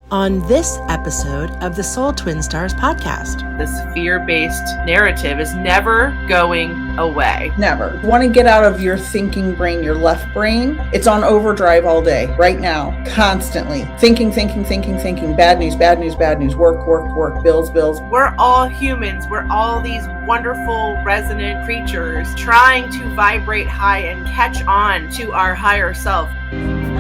On this episode of the Soul Twin Stars podcast. This fear-based narrative is never going away. Never. Want to get out of your thinking brain, your left brain? It's on overdrive all day, right now, constantly. Thinking. Bad news, work, bills. We're all humans. We're all these wonderful, resonant creatures trying to vibrate high and catch on to our higher self.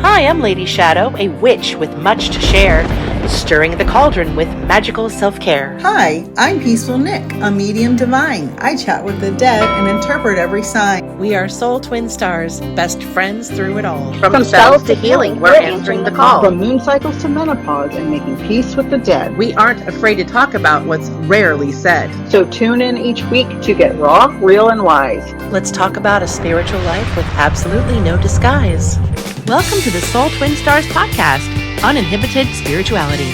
Hi, I'm Lady Shadow, a witch with much to share, stirring the cauldron with magical self-care. Hi, I'm Peaceful Nick, a medium divine. I chat with the dead and interpret every sign. We are Soul Twin Stars, best friends through it all. From spells to healing, we're answering the call. From moon cycles to menopause and making peace with the dead. We aren't afraid to talk about what's rarely said. So tune in each week to get raw, real, and wise. Let's talk about a spiritual life with absolutely no disguise. Welcome to the Soul Twin Stars podcast, Uninhibited Spirituality.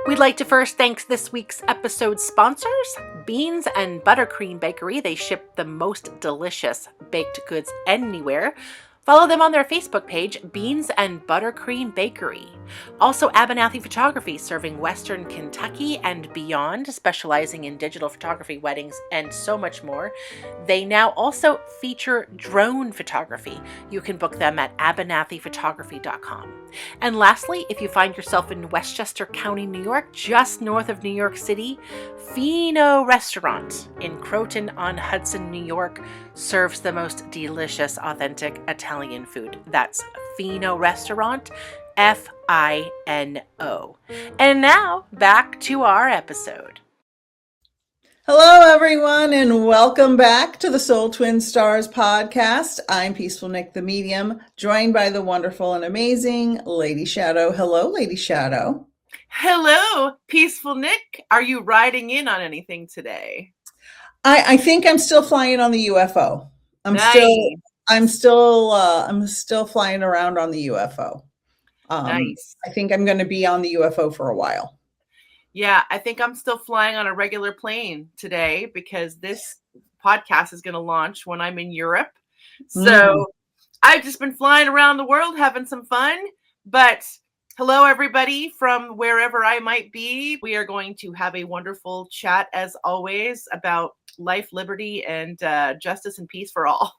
We'd like to first thank this week's episode sponsors, Beans and Buttercream Bakery. They ship the most delicious baked goods anywhere. Follow them on their Facebook page, Beans and Buttercream Bakery. Also, Abernathy Photography, serving Western Kentucky and beyond, specializing in digital photography, weddings, and so much more. They now also feature drone photography. You can book them at abernathyphotography.com. And lastly, if you find yourself in Westchester County, New York, just north of New York City, Fino Restaurant in Croton-on-Hudson, New York, serves the most delicious, authentic Italian food. That's Fino Restaurant, Fino. And now, back to our episode. Hello, everyone, and welcome back to the Soul Twin Stars podcast. I'm Peaceful Nick, the medium, joined by the wonderful and amazing Lady Shadow. Hello, Lady Shadow. Hello, Peaceful Nick. Are you riding in on anything today? I think I'm still flying on the UFO. I'm still flying around on the UFO. Nice. I think I'm going to be on the UFO for a while. Yeah, I think I'm still flying on a regular plane today because this podcast is going to launch when I'm in Europe. So I've just been flying around the world having some fun. But hello, everybody from wherever I might be. We are going to have a wonderful chat, as always, about life, liberty, and justice and peace for all.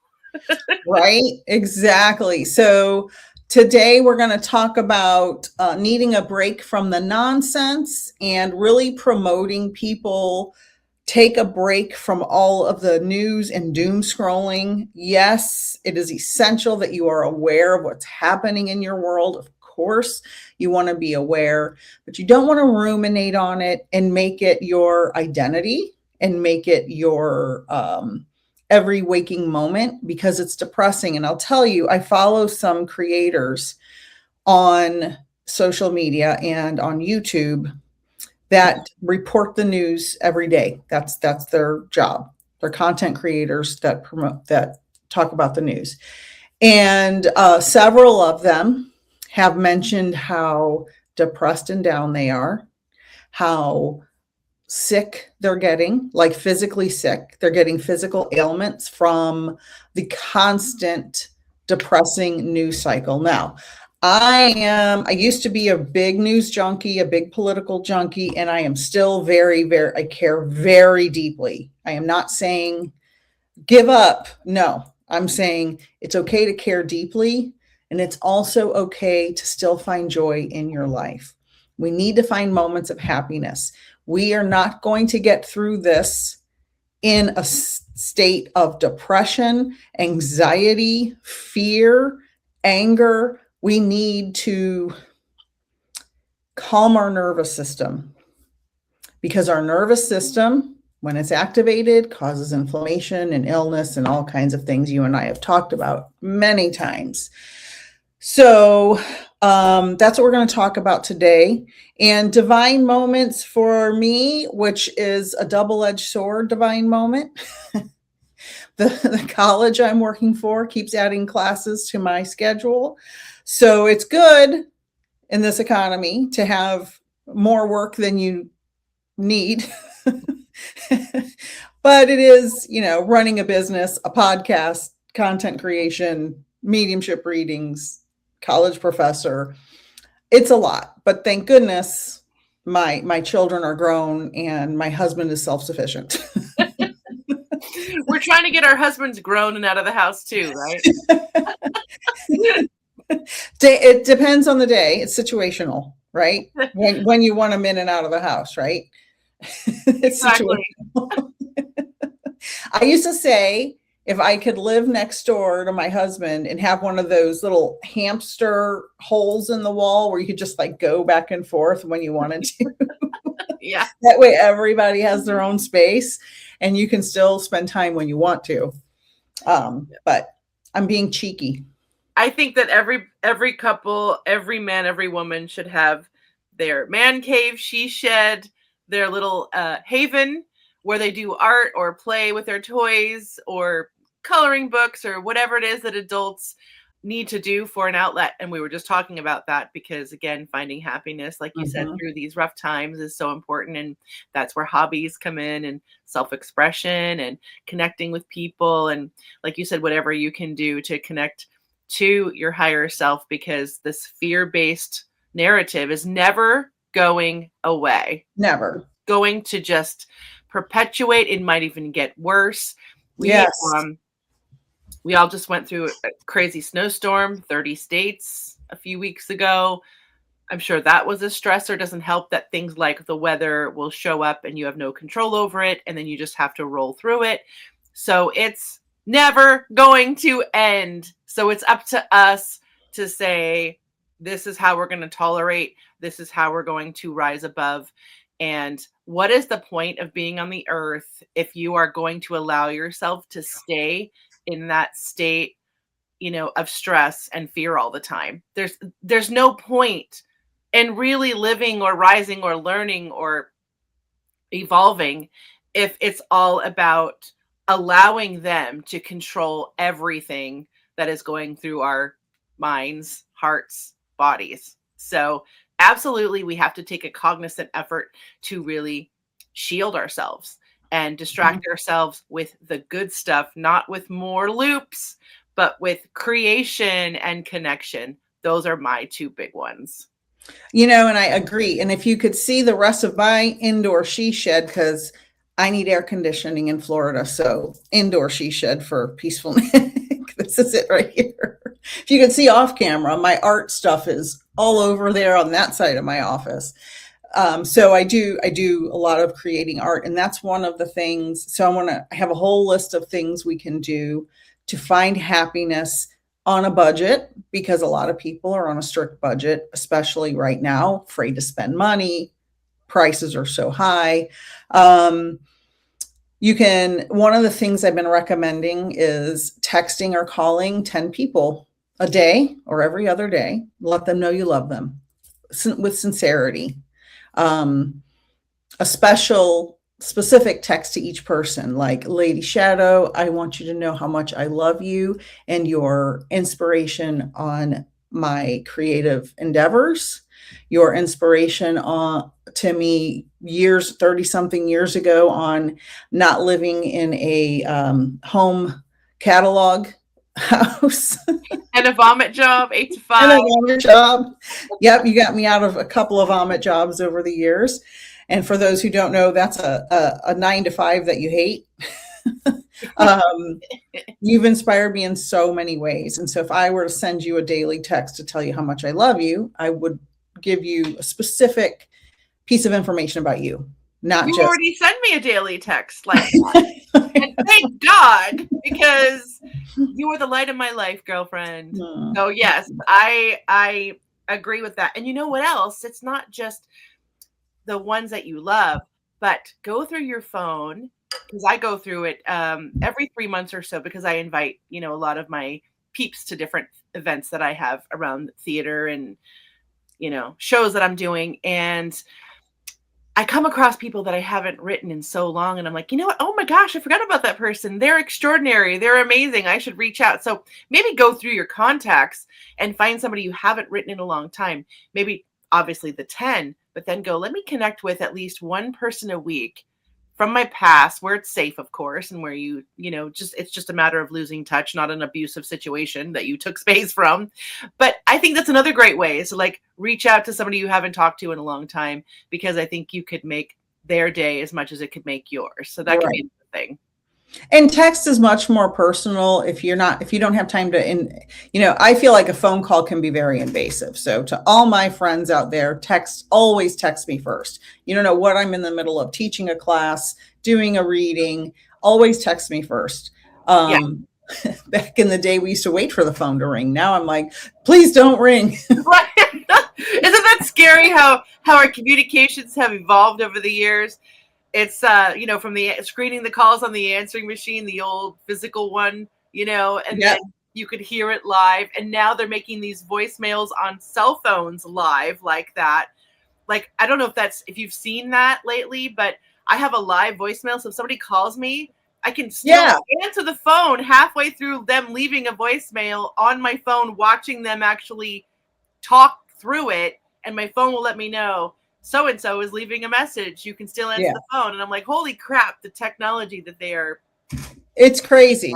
Right? Exactly. So today we're going to talk about needing a break from the nonsense and really promoting people take a break from all of the news and doom scrolling. Yes, it is essential that you are aware of what's happening in your world. Of course, you want to be aware, but you don't want to ruminate on it and make it your identity and make it your every waking moment, because it's depressing. And I'll tell you, I follow some creators on social media and on YouTube that report the news every day. That's their job. They're content creators that talk about the news. And several of them have mentioned how depressed and down they are, how sick they're getting, like physically sick. They're getting physical ailments from the constant depressing news cycle. Now, I used to be a big news junkie, a big political junkie, and I am still I care very deeply. I am not saying give up. No, I'm saying it's okay to care deeply, and it's also okay to still find joy in your life. We need to find moments of happiness. We are not going to get through this in a state of depression, anxiety, fear, anger. We need to calm our nervous system, because our nervous system, when it's activated, causes inflammation and illness and all kinds of things you and I have talked about many times. So that's what we're going to talk about today. And divine moments for me, which is a double-edged sword divine moment. The college I'm working for keeps adding classes to my schedule. So it's good in this economy to have more work than you need. But it is, running a business, a podcast, content creation, mediumship readings, college professor. It's a lot, but thank goodness my children are grown and my husband is self-sufficient. We're trying to get our husbands grown and out of the house too, right? It depends on the day. It's situational, right? When you want them in and out of the house, right? It's Exactly. situational. I used to say if I could live next door to my husband and have one of those little hamster holes in the wall where you could just like go back and forth when you wanted to. Yeah. That way everybody has their own space and you can still spend time when you want to. But I'm being cheeky. I think that every couple, every man, every woman should have their man cave, she shed, their little haven where they do art or play with their toys or coloring books or whatever it is that adults need to do for an outlet. And we were just talking about that because, again, finding happiness, like you said, through these rough times is so important. And that's where hobbies come in and self-expression and connecting with people. And like you said, whatever you can do to connect to your higher self, because this fear-based narrative is never going away. Never. Going to just perpetuate. It might even get worse. Yes. We all just went through a crazy snowstorm, 30 states a few weeks ago. I'm sure that was a stressor. Doesn't help that things like the weather will show up and you have no control over it, and then you just have to roll through it. So it's never going to end. So it's up to us to say, this is how we're going to tolerate. This is how we're going to rise above. And what is the point of being on the earth if you are going to allow yourself to stay in that state, of stress and fear all the time? There's no point in really living or rising or learning or evolving if it's all about allowing them to control everything that is going through our minds, hearts, bodies. So absolutely, we have to take a cognizant effort to really shield ourselves and distract ourselves with the good stuff, not with more loops, but with creation and connection. Those are my two big ones. And I agree. And if you could see the rest of my indoor she shed, because I need air conditioning in Florida. So indoor she shed for peacefulness. This is it right here. If you can see off camera, my art stuff is all over there on that side of my office. So I do a lot of creating art, and that's one of the things. So I have a whole list of things we can do to find happiness on a budget, because a lot of people are on a strict budget, especially right now, afraid to spend money. Prices are so high. One of the things I've been recommending is texting or calling 10 people a day or every other day. Let them know you love them with sincerity. A specific text to each person, like, Lady Shadow, I want you to know how much I love you and your inspiration on my creative endeavors, your inspiration to me 30 something years ago on not living in a home catalog house. And a vomit job, 8 to 5. And a vomit job. Yep, you got me out of a couple of vomit jobs over the years. And for those who don't know, that's a 9 to 5 that you hate. You've inspired me in so many ways. And so if I were to send you a daily text to tell you how much I love you, I would give you a specific piece of information about you. You already sent me a daily text like that. And thank God, because you are the light of my life, girlfriend. So yes, I agree with that. And you know what else? It's not just the ones that you love, but go through your phone, because I go through it every 3 months or so, because I invite, a lot of my peeps to different events that I have around theater and, shows that I'm doing. And I come across people that I haven't written in so long, and I'm like, you know what? Oh my gosh, I forgot about that person. They're extraordinary. They're amazing. I should reach out. So maybe go through your contacts and find somebody you haven't written in a long time. Maybe obviously the 10, but then go, let me connect with at least one person a week from my past, where it's safe, of course, and where it's just a matter of losing touch, not an abusive situation that you took space from. But I think that's another great way is to like reach out to somebody you haven't talked to in a long time, because I think you could make their day as much as it could make yours. So that could be the thing. And text is much more personal if you don't have time to, I feel like a phone call can be very invasive. So to all my friends out there, always text me first. You don't know what I'm in the middle of, teaching a class, doing a reading, always text me first. Back in the day, we used to wait for the phone to ring. Now I'm like, please don't ring. Right. Isn't that scary how our communications have evolved over the years? It's, from the screening the calls on the answering machine, the old physical one, and then you could hear it live. And now they're making these voicemails on cell phones live like that. Like, I don't know if you've seen that lately, but I have a live voicemail. So if somebody calls me, I can still answer the phone halfway through them leaving a voicemail on my phone, watching them actually talk through it. And my phone will let me know so-and-so is leaving a message. You can still answer the phone. And I'm like, holy crap, the technology that they are. It's crazy.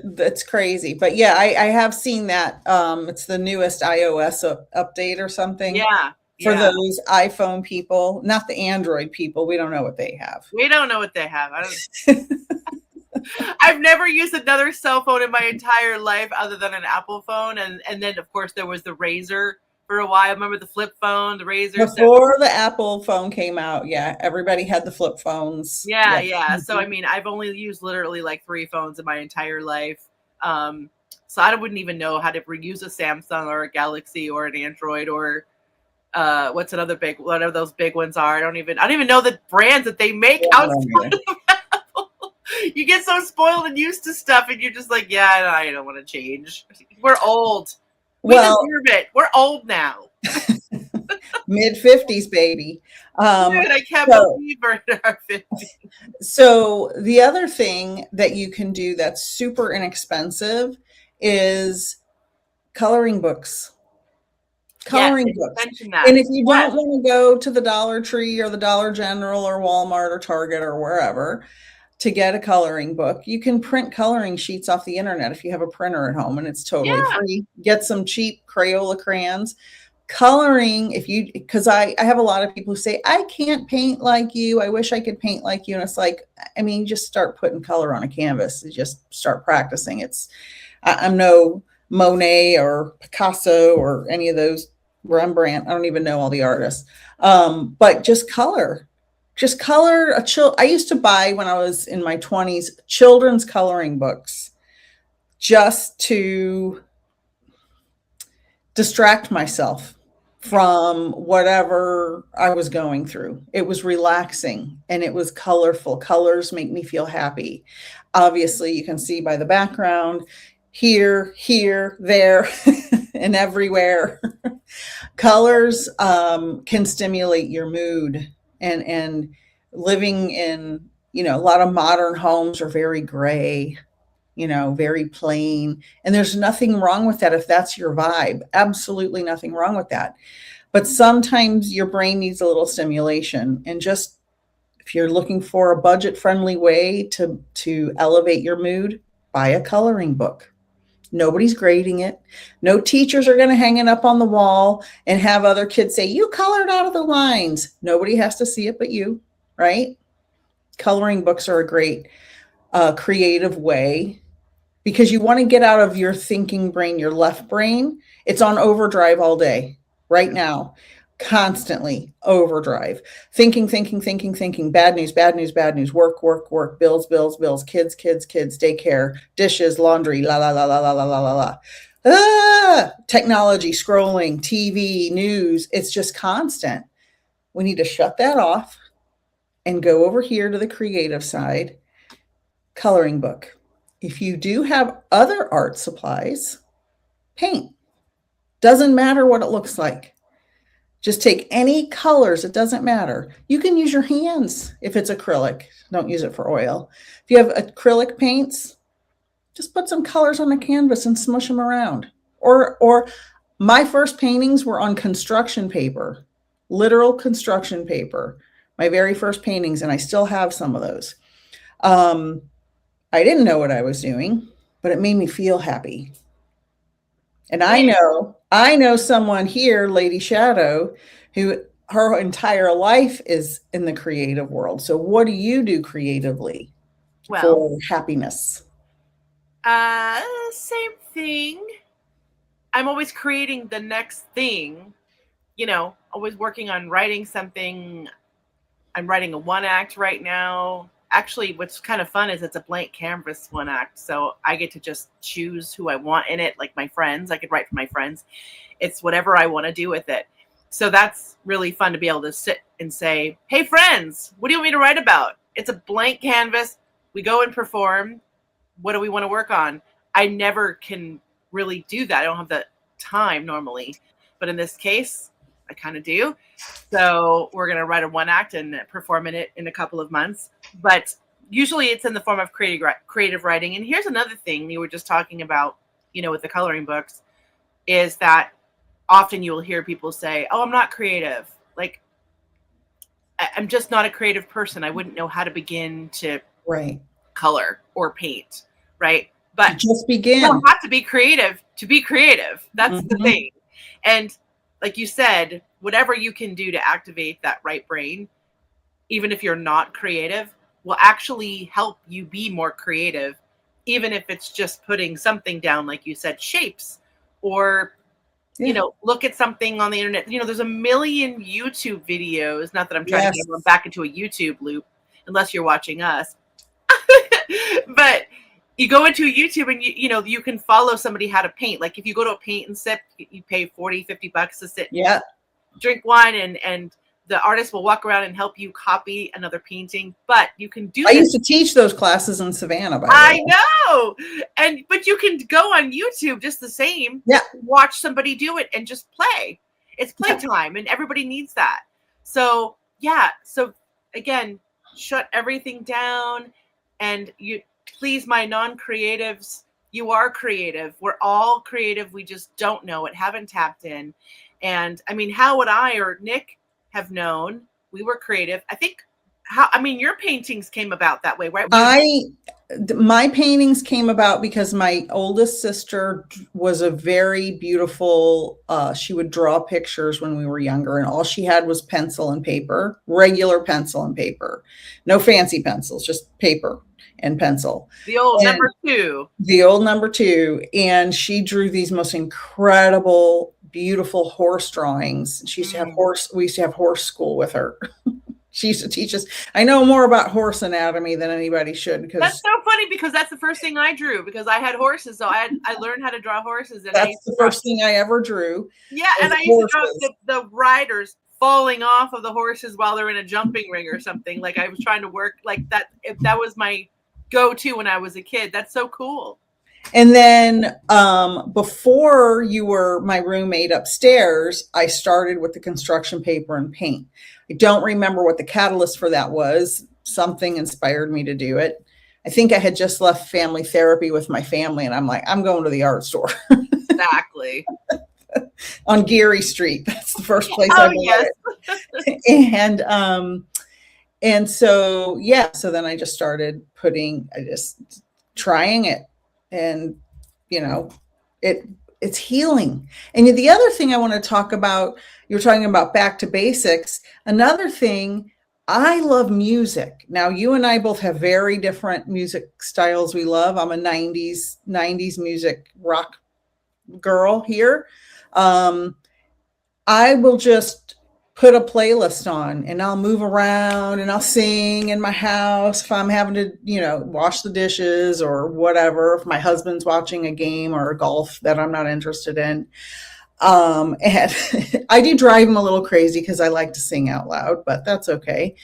That's crazy. But I have seen that. It's the newest iOS update or something. For those iPhone people, not the Android people. We don't know what they have. I've never used another cell phone in my entire life other than an Apple phone. And then, of course, there was the Razor for a while. I remember the flip phone, the Razor. Before the Apple phone came out, everybody had the flip phones. So, I mean, I've only used literally like 3 phones in my entire life. So I wouldn't even know how to use a Samsung or a Galaxy or an Android or what's another whatever those big ones are. I don't even know the brands that they make outside of Apple. You get so spoiled and used to stuff and you're just like, I don't want to change. We're old. We deserve it. We're old now. Mid-50s, baby. I can't believe we're in our 50s. So the other thing that you can do that's super inexpensive is coloring books. Coloring books. And if you don't want to go to the Dollar Tree or the Dollar General or Walmart or Target or wherever to get a coloring book, you can print coloring sheets off the internet if you have a printer at home, and it's totally free. Get some cheap Crayola crayons. Coloring, because I have a lot of people who say, I can't paint like you. I wish I could paint like you. And it's like, I mean, just start putting color on a canvas. Just start practicing. I'm no Monet or Picasso or any of those, Rembrandt. I don't even know all the artists. But just color. Just color I used to buy, when I was in my 20s, children's coloring books just to distract myself from whatever I was going through. It was relaxing and it was colorful. Colors make me feel happy. Obviously, you can see by the background, here, there, and everywhere. Colors can stimulate your mood. And living in, a lot of modern homes are very gray, very plain. And there's nothing wrong with that if that's your vibe. Absolutely nothing wrong with that. But sometimes your brain needs a little stimulation. And just if you're looking for a budget-friendly way to elevate your mood, buy a coloring book. Nobody's grading it. No teachers are going to hang it up on the wall and have other kids say, you colored out of the lines. Nobody has to see it but you, right? Coloring books are a great creative way, because you want to get out of your thinking brain, your left brain. It's on overdrive all day, right now, constantly overdrive. Thinking, bad news, work, bills, kids, daycare, dishes, laundry, la. Technology, scrolling, TV, news. It's just constant. We need to shut that off and go over here to the creative side. Coloring book. If you do have other art supplies, paint. Doesn't matter what it looks like. Just take any colors. It doesn't matter. You can use your hands if it's acrylic. Don't use it for oil. If you have acrylic paints, just put some colors on a canvas and smush them around. Or my first paintings were on construction paper, literal construction paper, my very first paintings, and I still have some of those. I didn't know what I was doing, but it made me feel happy. And I know someone here, Lady Shadow, who her entire life is in the creative world. So what do you do creatively for happiness? Same thing. I'm always creating the next thing, always working on writing something. I'm writing a one act right now. Actually, what's kind of fun is it's a blank canvas one act. So I get to just choose who I want in it, like my friends. I could write for my friends. It's whatever I want to do with it. So that's really fun to be able to sit and say, hey, friends, what do you want me to write about? It's a blank canvas. We go and perform. What do we want to work on? I never can really do that. I don't have the time normally. But in this case, I kind of do. So we're going to write a one act and perform in it in a couple of months. But usually it's in the form of creative writing. And here's another thing you were just talking about, with the coloring books, is that often you will hear people say, oh, I'm not creative. Like, I'm just not a creative person. I wouldn't know how to begin to color or paint. Right. But just begin. You don't have to be creative to be creative. That's the thing. And like you said, whatever you can do to activate that right brain, even if you're not creative, will actually help you be more creative, even if it's just putting something down, like you said, shapes, or, look at something on the internet. There's a million YouTube videos. Not that I'm trying to get everyone back into a YouTube loop, unless you're watching us. But you go into YouTube and you can follow somebody how to paint. Like if you go to a paint and sip, you pay $40-$50 to sit, drink wine, and the artist will walk around and help you copy another painting. But you can do. I used to teach those classes in Savannah. I know, but you can go on YouTube just the same. Yeah, watch somebody do it and just play. It's playtime, and everybody needs that. So So again, shut everything down, and you. Please, my non-creatives, you are creative. We're all creative. We just don't know it, haven't tapped in. And I mean, how would I or Nick have known we were creative? I think your paintings came about that way, right? My paintings came about because my oldest sister was a very beautiful, she would draw pictures when we were younger, and all she had was pencil and paper, regular pencil and paper, no fancy pencils, just paper and pencil. The old number two. The old number two. And she drew these most incredible, beautiful horse drawings. She used to have we used to have horse school with her. She used to teach us. I know more about horse anatomy than anybody should. Because that's so funny, because that's the first thing I drew, because I had horses. So I learned how to draw horses. And that's the first thing I ever drew. Yeah. And I used to draw the riders falling off of the horses while they're in a jumping ring or something. Like I was trying to work like that. If that was my go-to when I was a kid. That's so cool. And then before you were my roommate upstairs, I started with the construction paper and paint. I don't remember what the catalyst for that was. Something inspired me to do it. I think I had just left family therapy with my family, and I'm like, I'm going to the art store. Exactly. On Geary Street. That's the first place I went. And so, so then I just started trying it, and, it's healing. And the other thing I want to talk about, you're talking about back to basics. Another thing, I love music. Now, you and I both have very different music styles we love. I'm a 90s music rock girl here. I will just put a playlist on, and I'll move around and I'll sing in my house if I'm having to, wash the dishes or whatever, if my husband's watching a game or a golf that I'm not interested in. And I do drive him a little crazy because I like to sing out loud, but that's okay.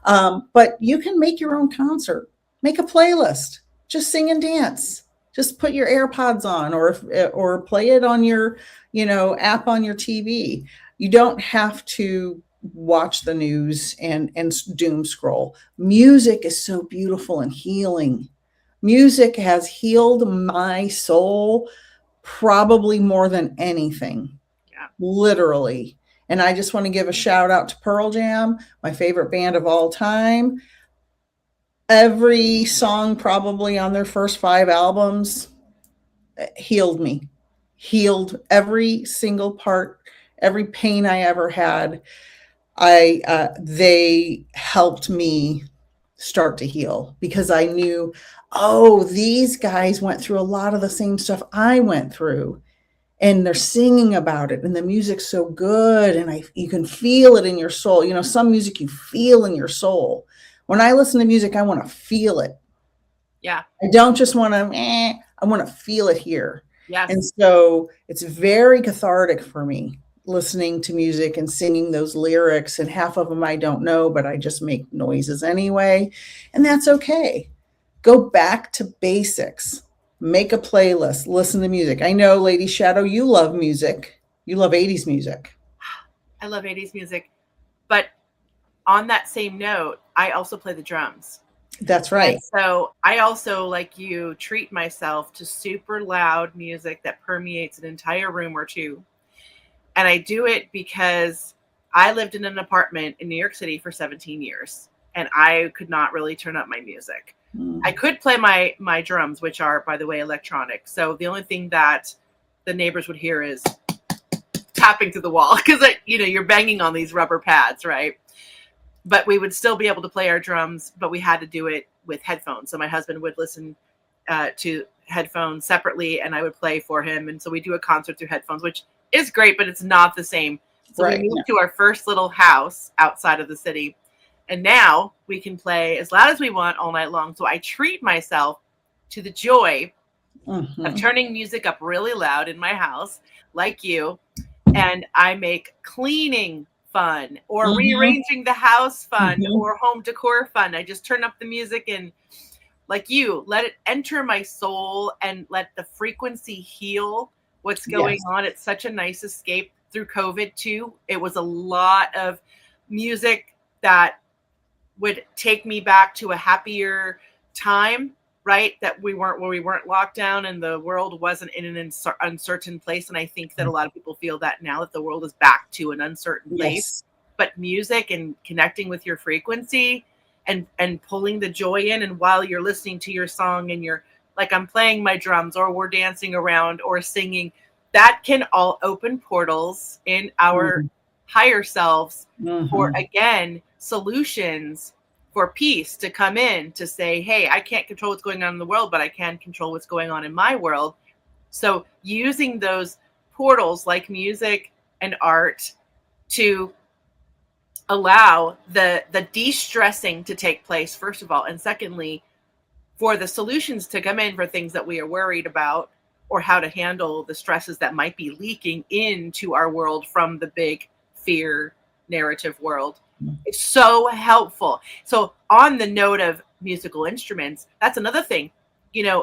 But you can make your own concert, make a playlist, just sing and dance. Just put your AirPods on, or play it on your, app on your TV. You don't have to watch the news and doom scroll. Music is so beautiful and healing. Music has healed my soul probably more than anything. Yeah. Literally. And I just want to give a shout out to Pearl Jam, my favorite band of all time. Every song probably on their first 5 albums healed me, healed every single part, every pain I ever had. They helped me start to heal because I knew, oh, these guys went through a lot of the same stuff I went through, and they're singing about it, and the music's so good, and you can feel it in your soul. You know, some music you feel in your soul. When I listen to music, I want to feel it. Yeah. I don't just want to, I want to feel it here. Yes. And so it's very cathartic for me listening to music and singing those lyrics. And half of them I don't know, but I just make noises anyway. And that's okay. Go back to basics. Make a playlist. Listen to music. I know, Lady Shadow, you love music. You love 80s music. I love 80s music. But on that same note, I also play the drums. That's right. And so I also, like you, treat myself to super loud music that permeates an entire room or two. And I do it because I lived in an apartment in New York City for 17 years, and I could not really turn up my music. I could play my drums, which are, by the way, electronic. So the only thing that the neighbors would hear is tapping to the wall because, you're banging on these rubber pads, right? But we would still be able to play our drums, but we had to do it with headphones. So my husband would listen to headphones separately, and I would play for him. And so we do a concert through headphones, which is great, but it's not the same. So Right. we moved to our first little house outside of the city, and now we can play as loud as we want all night long. So I treat myself to the joy of turning music up really loud in my house, like you, and I make cleaning fun or rearranging the house fun or home decor fun. I just turn up the music and, like you, let it enter my soul and let the frequency heal what's going on. It's such a nice escape through COVID too. It was a lot of music that would take me back to a happier time, right? That we weren't locked down and the world wasn't in an uncertain place. And I think that a lot of people feel that now, that the world is back to an uncertain place. But music and connecting with your frequency and pulling the joy in, and while you're listening to your song and you're like, I'm playing my drums or we're dancing around or singing, that can all open portals in our higher selves for, again, solutions for peace to come in to say, hey, I can't control what's going on in the world, but I can control what's going on in my world. So using those portals like music and art to allow the de-stressing to take place, first of all, and secondly, for the solutions to come in for things that we are worried about or how to handle the stresses that might be leaking into our world from the big fear narrative world. It's so helpful. So on the note of musical instruments, that's another thing.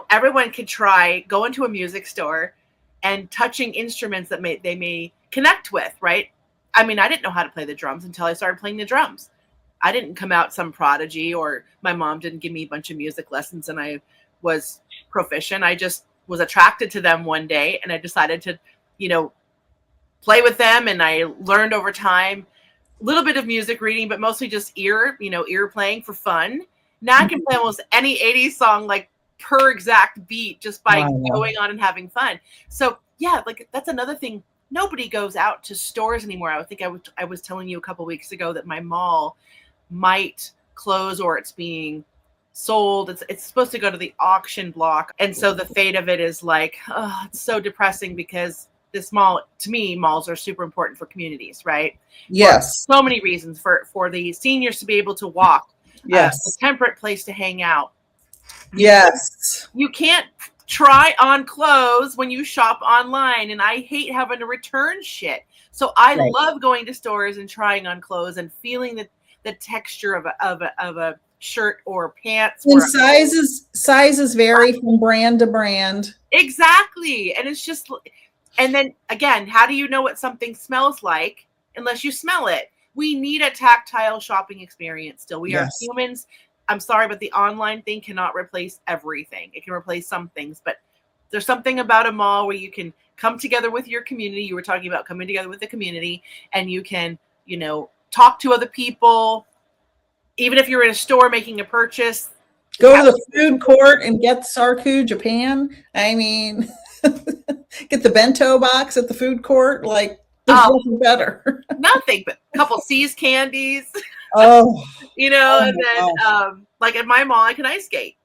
Everyone could try going to a music store and touching instruments that they may connect with, right? I mean, I didn't know how to play the drums until I started playing the drums. I didn't come out some prodigy, or my mom didn't give me a bunch of music lessons and I was proficient. I just was attracted to them one day and I decided to, play with them. And I learned over time a little bit of music reading, but mostly just ear playing for fun. Now I can play almost any 80s song, like per exact beat, just by going on and having fun. So yeah, like that's another thing. Nobody goes out to stores anymore. I was telling you a couple weeks ago that my mall might close or it's being sold. It's supposed to go to the auction block. And so the fate of it is like, oh, it's so depressing because this mall, to me, malls are super important for communities, right? Yes. For so many reasons for the seniors to be able to walk. Yes. A temperate place to hang out. Yes. You can't try on clothes when you shop online, and I hate having to return shit. So I love going to stores and trying on clothes and feeling the texture of a shirt or pants. And sizes vary from brand to brand. Exactly. And it's just, and then again, how do you know what something smells like unless you smell it? We need a tactile shopping experience still. We are humans. I'm sorry, but the online thing cannot replace everything. It can replace some things, but There's something about a mall where you can come together with your community. You were talking about coming together with the community, and you can, talk to other people. Even if you're in a store making a purchase, Go to the food court and get Sarku Japan. I mean, get the bento box at the food court. Like, there's nothing better. Nothing but a couple C's candies. Oh, And then like at my mall, I can ice skate.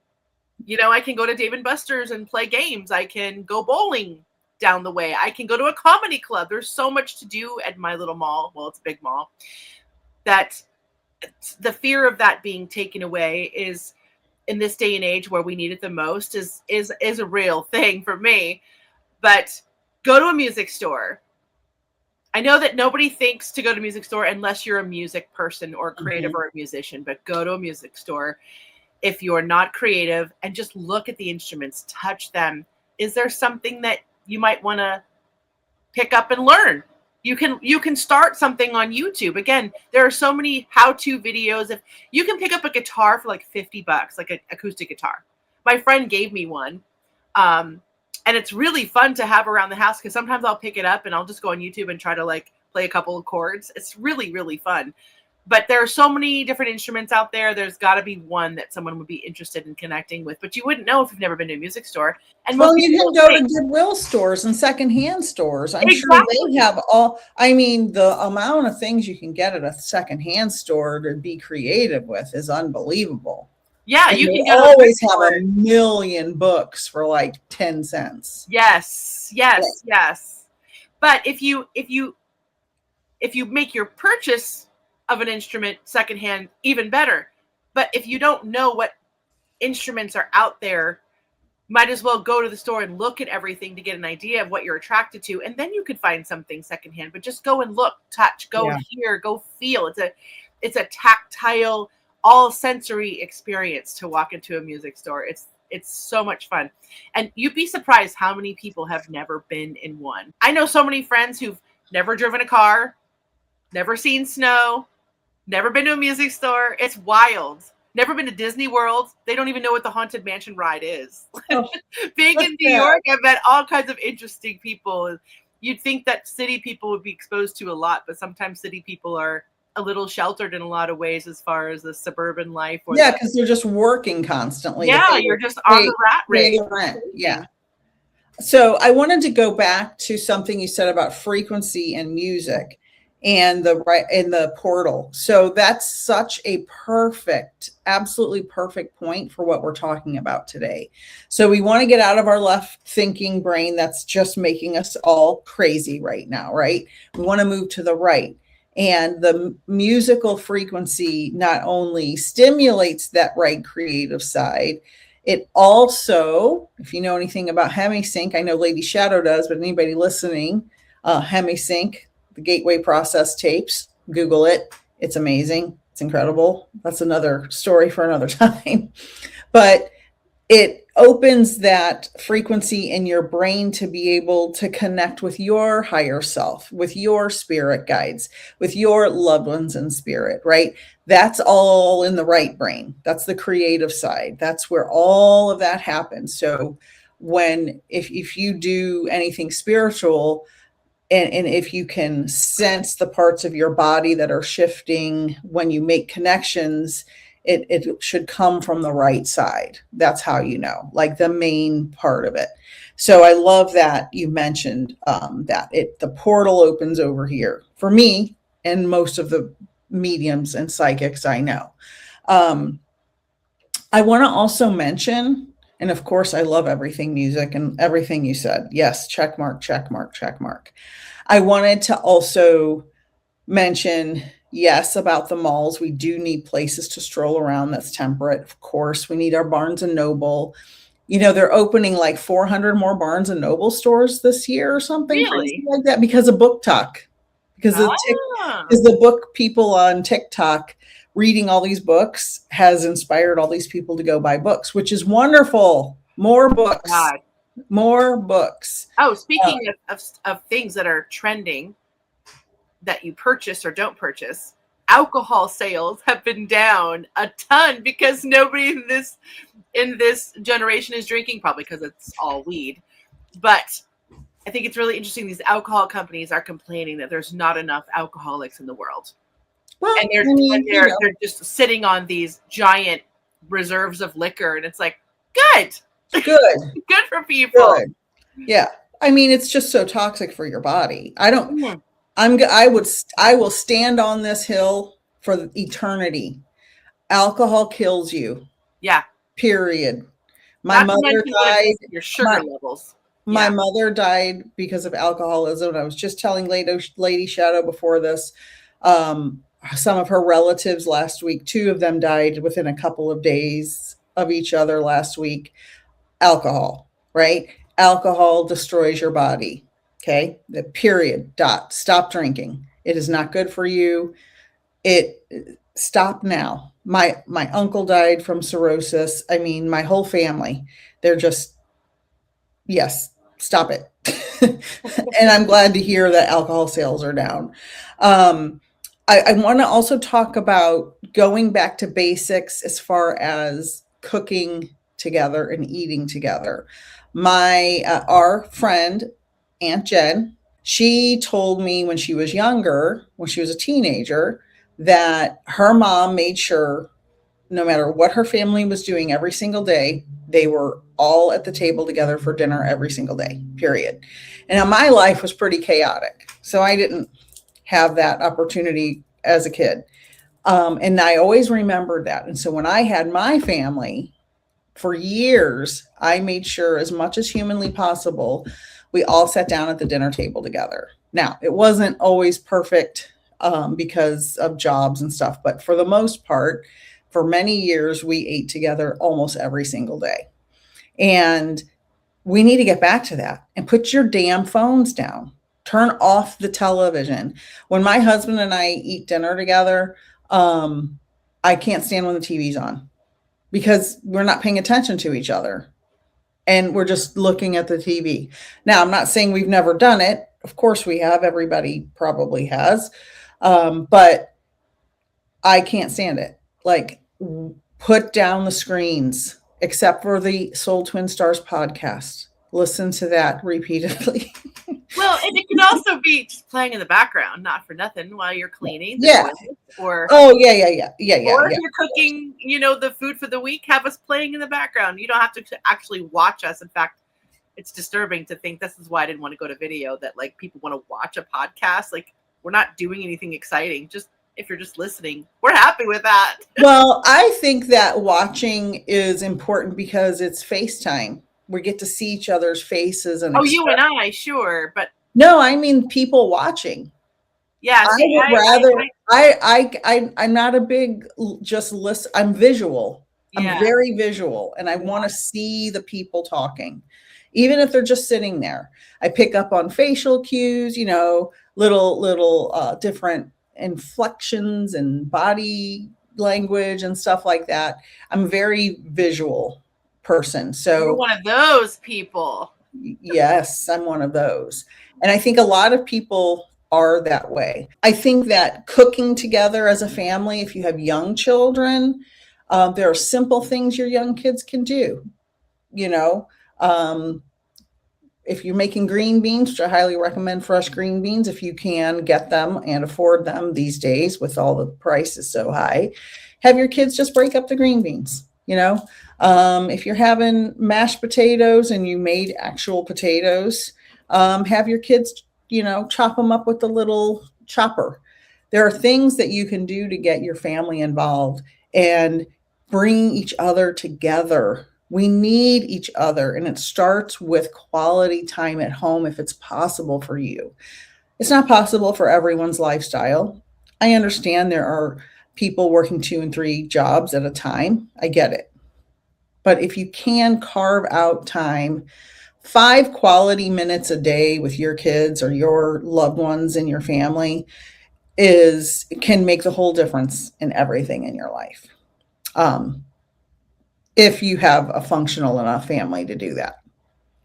I can go to Dave and Buster's and play games. I can go bowling down the way. I can go to a comedy club. There's so much to do at my little mall. Well, it's a big mall. That the fear of that being taken away is, in this day and age where we need it the most, is a real thing for me. But go to a music store. I know that nobody thinks to go to a music store unless you're a music person or creative or a musician, but go to a music store if you're not creative and just look at the instruments, touch them. Is there something that you might want to pick up and learn? You can start something on YouTube. Again, there are so many how-to videos. If you can pick up a guitar for like $50, like an acoustic guitar. My friend gave me one. And it's really fun to have around the house because sometimes I'll pick it up and I'll just go on YouTube and try to like play a couple of chords. It's really, really fun. But there are so many different instruments out there. There's got to be one that someone would be interested in connecting with. But you wouldn't know if you've never been to a music store. And well, you can go to Goodwill stores and secondhand stores. I'm sure they have the amount of things you can get at a secondhand store to be creative with is unbelievable. Yeah, and you can always have a million books for like 10 cents. Yes. But if you make your purchase of an instrument secondhand, even better. But if you don't know what instruments are out there, might as well go to the store and look at everything to get an idea of what you're attracted to, and then you could find something secondhand. But just go and look, touch, hear, go feel. It's a tactile, all sensory experience to walk into a music store. It's so much fun. And you'd be surprised how many people have never been in one. I know so many friends who've never driven a car, never seen snow, never been to a music store. It's wild. Never been to Disney World. They don't even know what the Haunted Mansion ride is. Oh, being in New York, I've met all kinds of interesting people. You'd think that city people would be exposed to a lot, but sometimes city people are a little sheltered in a lot of ways as far as the suburban life. Or because they're just working constantly. Yeah, you're just on the rat race. Yeah. So I wanted to go back to something you said about frequency and music and the portal. So that's such a absolutely perfect point for what we're talking about today. So we want to get out of our left thinking brain that's just making us all crazy right now, right? We want to move to the right. And the musical frequency not only stimulates that right creative side, it also, if you know anything about hemisync, I know Lady Shadow does, but anybody listening, hemisync, the gateway process tapes, Google it. It's amazing. It's incredible. That's another story for another time. But it opens that frequency in your brain to be able to connect with your higher self, with your spirit guides, with your loved ones in spirit, right? That's all in the right brain. That's the creative side. That's where all of that happens. So if you do anything spiritual, and if you can sense the parts of your body that are shifting when you make connections, it should come from the right side. That's how you know, like the main part of it. So I love that you mentioned that the portal opens over here for me and most of the mediums and psychics I know. I want to also mention, and of course, I love everything music and everything you said. Yes, check mark, check mark, check mark. I wanted to also mention, yes, about the malls. We do need places to stroll around that's temperate. Of course, we need our Barnes and Noble. They're opening like 400 more Barnes and Noble stores this year or something crazy like that because of Book Talk. Because the book people on TikTok reading all these books has inspired all these people to go buy books, which is wonderful. More books. God. More books. Oh, speaking of things that are trending that you purchase or don't purchase, alcohol sales have been down a ton because nobody in this generation is drinking, probably because it's all weed. But I think it's really interesting. These alcohol companies are complaining that there's not enough alcoholics in the world. Well, And they're just sitting on these giant reserves of liquor. And it's like, good. good. Good for people. Good. Yeah. I mean, it's just so toxic for your body. I will stand on this hill for eternity. Alcohol kills you. Yeah. Period. My mother died. Your sugar levels. My mother died because of alcoholism. And I was just telling Lady Shadow before this, some of her relatives last week, 2 of them died within a couple of days of each other last week. Alcohol, right? Alcohol destroys your body. Okay. The period. Dot. Stop drinking. It is not good for you. Stop now. My uncle died from cirrhosis. I mean, my whole family, they're just, yes, stop it. And I'm glad to hear that alcohol sales are down. I want to also talk about going back to basics as far as cooking together and eating together. Our friend, Aunt Jen, she told me when she was younger, when she was a teenager, that her mom made sure no matter what her family was doing every single day, they were all at the table together for dinner every single day, period. And my life was pretty chaotic. So I didn't have that opportunity as a kid. And I always remembered that. And so when I had my family for years, I made sure as much as humanly possible, we all sat down at the dinner table together. Now, it wasn't always perfect because of jobs and stuff, but for the most part, for many years, we ate together almost every single day. And we need to get back to that and put your damn phones down. Turn off the television. When my husband and I eat dinner together, I can't stand when the TV's on because we're not paying attention to each other and we're just looking at the TV. Now, I'm not saying we've never done it. Of course we have. Everybody probably has. But I can't stand it. Like, put down the screens, except for the Soul Twin Stars podcast. Listen to that repeatedly. Well, and it can also be just playing in the background, not for nothing, while you're cleaning. Yeah. Or yeah. Or if you're cooking, the food for the week, have us playing in the background. You don't have to actually watch us. In fact, it's disturbing to think this is why I didn't want to go to video, that like people want to watch a podcast. Like, we're not doing anything exciting. Just if you're just listening, we're happy with that. Well, I think that watching is important because it's FaceTime. We get to see each other's faces. And you and I, sure. But no, I mean people watching. Yeah. I'm not a big just listen. I'm visual. Yeah. I'm very visual and I want to see the people talking. Even if they're just sitting there, I pick up on facial cues, little different inflections and body language and stuff like that. I'm a very visual person. So you're one of those people. Yes, I'm one of those. And I think a lot of people are that way. I think that cooking together as a family, if you have young children, there are simple things your young kids can do. If you're making green beans, which I highly recommend fresh green beans, if you can get them and afford them these days with all the prices so high, have your kids just break up the green beans. If you're having mashed potatoes and you made actual potatoes, have your kids, chop them up with the little chopper. There are things that you can do to get your family involved and bring each other together. We need each other, and it starts with quality time at home if it's possible for you. It's not possible for everyone's lifestyle. I understand there are people working 2 and 3 jobs at a time. I get it. But if you can carve out time, 5 quality minutes a day with your kids or your loved ones in your family can make the whole difference in everything in your life. If you have a functional enough family to do that.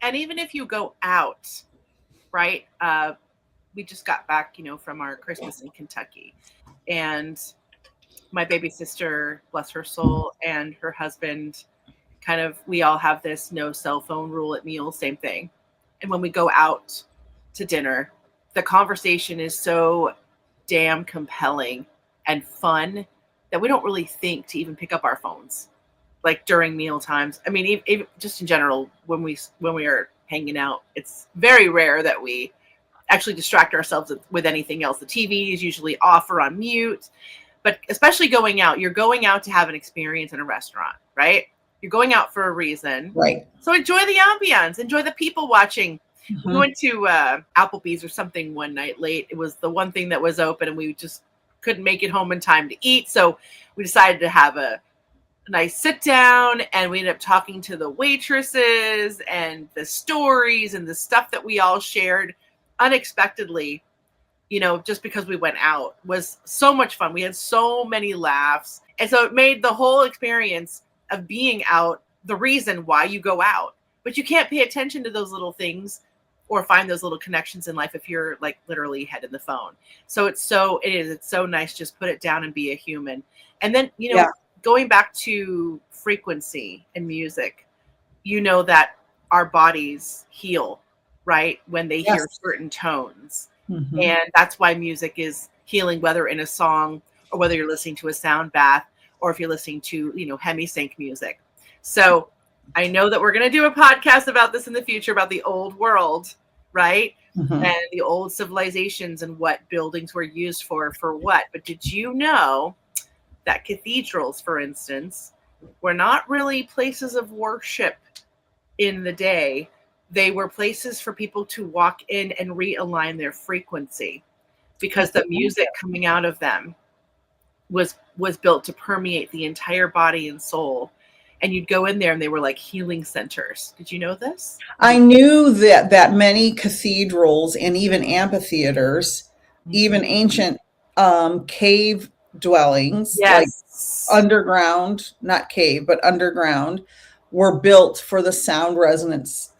And even if you go out, right? We just got back, from our Christmas in Kentucky. And my baby sister, bless her soul, and her husband, we all have this no cell phone rule at meals, same thing. and when we go out to dinner, the conversation is so damn compelling and fun that we don't really think to even pick up our phones, like during meal times. I mean, even just in general, when we are hanging out, it's very rare that we actually distract ourselves with anything else. The TV is usually off or on mute, but especially going out, you're going out to have an experience in a restaurant, right? You're going out for a reason. Right. So enjoy the ambiance, enjoy the people watching. Mm-hmm. We went to Applebee's or something one night late. It was the one thing that was open, and we just couldn't make it home in time to eat. So we decided to have a nice sit down, and we ended up talking to the waitresses and the stories and the stuff that we all shared unexpectedly, just because we went out, was so much fun. We had so many laughs. And so it made the whole experience of being out the reason why you go out. But you can't pay attention to those little things or find those little connections in life if you're like literally head in the phone. So it's so nice. Just put it down and be a human. And then, going back to frequency and music, that our bodies heal, right? When they hear certain tones. Mm-hmm. And that's why music is healing, whether in a song or whether you're listening to a sound bath or if you're listening to, hemisync music. So I know that we're going to do a podcast about this in the future, about the old world, right? Mm-hmm. And the old civilizations and what buildings were used for what. But did you know that cathedrals, for instance, were not really places of worship in the day? They were places for people to walk in and realign their frequency, because the music coming out of them was built to permeate the entire body and soul. And you'd go in there and they were like healing centers. Did you know this? I knew that many cathedrals and even amphitheaters, even ancient cave dwellings, like underground, not cave, but underground, were built for the sound resonance.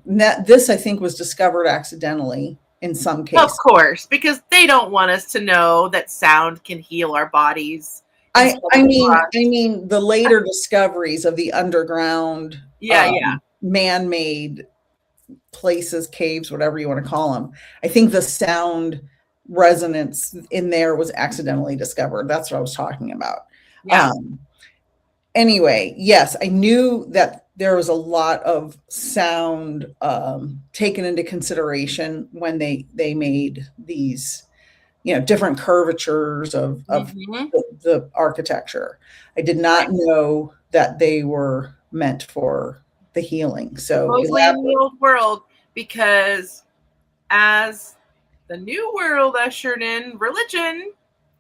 This, I think, was discovered accidentally in some cases. Of course, because they don't want us to know that sound can heal our bodies. I mean, the later discoveries of the underground, man-made places, caves, whatever you want to call them. I think the sound resonance in there was accidentally discovered. That's what I was talking about. Yeah. Anyway, yes, I knew that there was a lot of sound taken into consideration when they made these, different curvatures of the architecture. I did not know that they were meant for the healing. So mostly in the old world, because as the new world ushered in religion,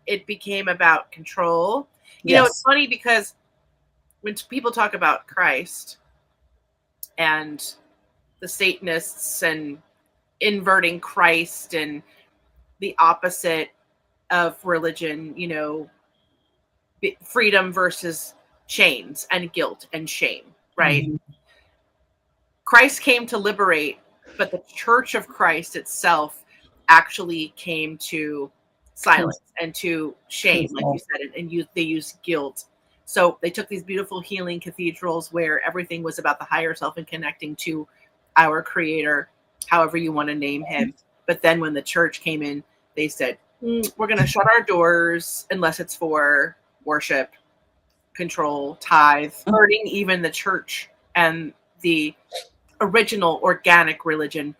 it became about control. It's funny because when people talk about Christ and the Satanists and inverting Christ and the opposite of religion, freedom versus chains and guilt and shame, right? Mm-hmm. Christ came to liberate, but the Church of Christ itself actually came to silence and to shame, like you said, and they used guilt. So they took these beautiful healing cathedrals where everything was about the higher self and connecting to our Creator, however you want to name him. But then when the church came in, they said, we're going to shut our doors unless it's for worship, control, tithe, hurting even the church and the original organic religion,